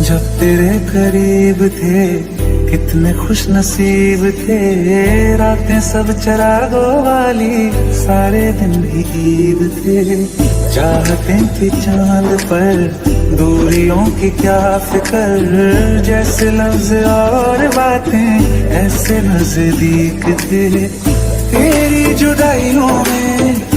जब तेरे करीब थे कितने खुश नसीब थे, रातें सब चरागों वाली, सारे दिन भी ईद थे। चाहते थे चांद पर, दूरियों की क्या फिक्र, जैसे लफ्ज और बातें ऐसे नजदीक थे। तेरी जुदाइयों में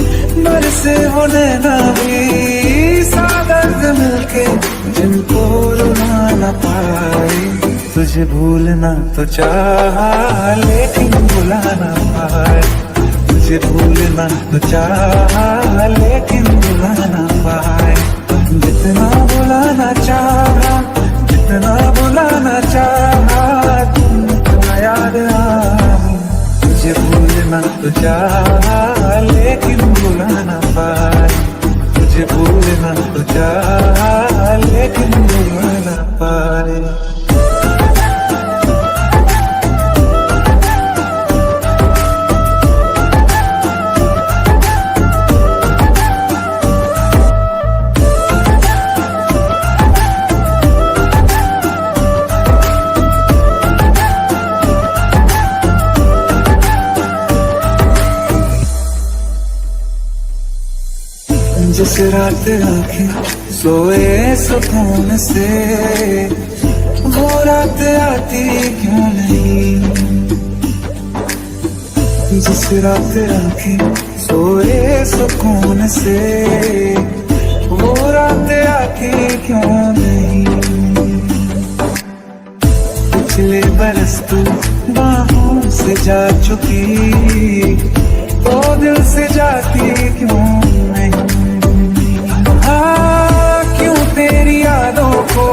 बरसे वो नैना भी, सादर्द मिलके जिनको रुला न पाए। तुझे भूलना तो चाहा लेकिन भुला ना पाए, तुझे भूलना तो चाहा लेकिन भुला ना पाए। जितना भुलाना चाहा, जितना भुलाना चाहा, तुम याद आए। तुझे भूलना तो चाहा लेकिन भुला ना पाए, तुझे भूलना तो चाहा लेकिन भुला ना पाए। जिस रात आंखें सोए सुकून से, वो रात आती क्यों नहीं। जिस रात आंखें सोए सुकून से, वो रात आती क्यों नहीं। पिछले बरस तू बाहों से जा चुकी, तो दिल से जाती क्यों नहीं। क्यों तेरी यादों को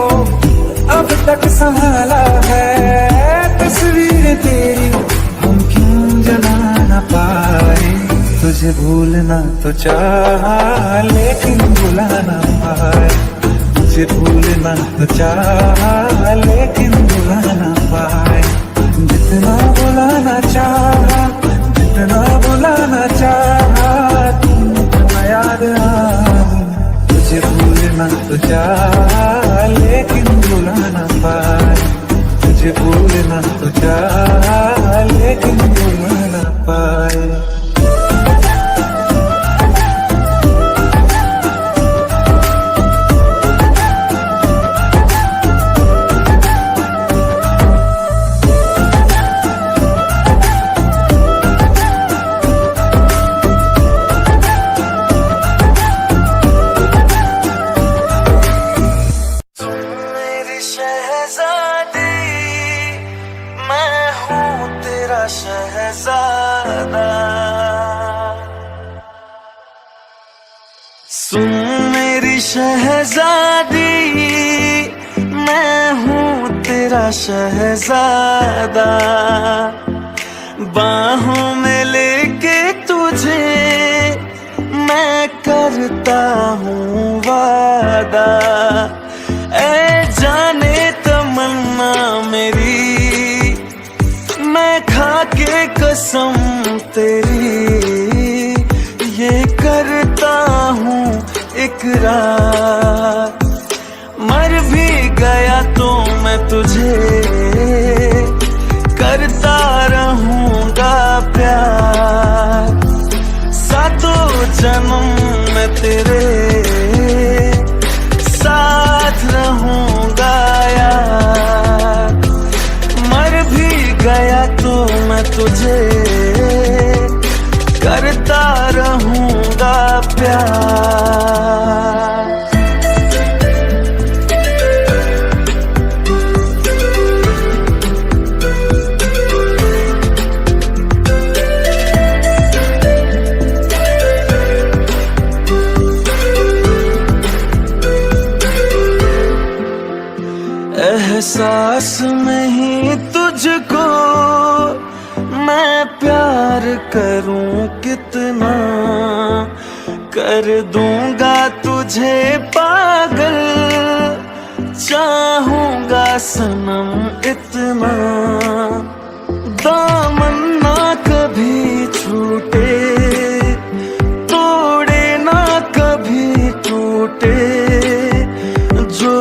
अब तक संभाला है, तस्वीर तेरी हम क्यों जला न पाए। तुझे भूलना तो चाहा लेकिन भुला ना पाए, तुझे भूलना तो चाहा लेकिन भुला ना पाए। जितना भुलाना चाहा, जितना भुलाना चाहा, तुम याद आए। तुझे भूलना तो चाहा लेकिन भुला ना पाए, तुझे भूलना तो चाहा लेकिन भुला ना पाए। शहजादा सुन मेरी शहजादी, मैं हूँ तेरा शहजादा। बाहों में लेके तुझे मैं करता हूँ वादा। ऐ जाने तमन्ना मेरी, मैं खा के कसम तेरी ये करता हूँ इकरार। मर भी गया तो मैं तुझे करता रहूँगा प्यार। सातों जन्म में तेरे साथ रहूँगा यार। मर भी गया तो मैं तुझे करता रहूँगा प्यार। एहसास नहीं तुझको मैं प्यार करूं कितना, कर दूंगा तुझे पागल, चाहूंगा सनम इतना। दामन ना कभी छूटे, तोड़े ना कभी टूटे, जो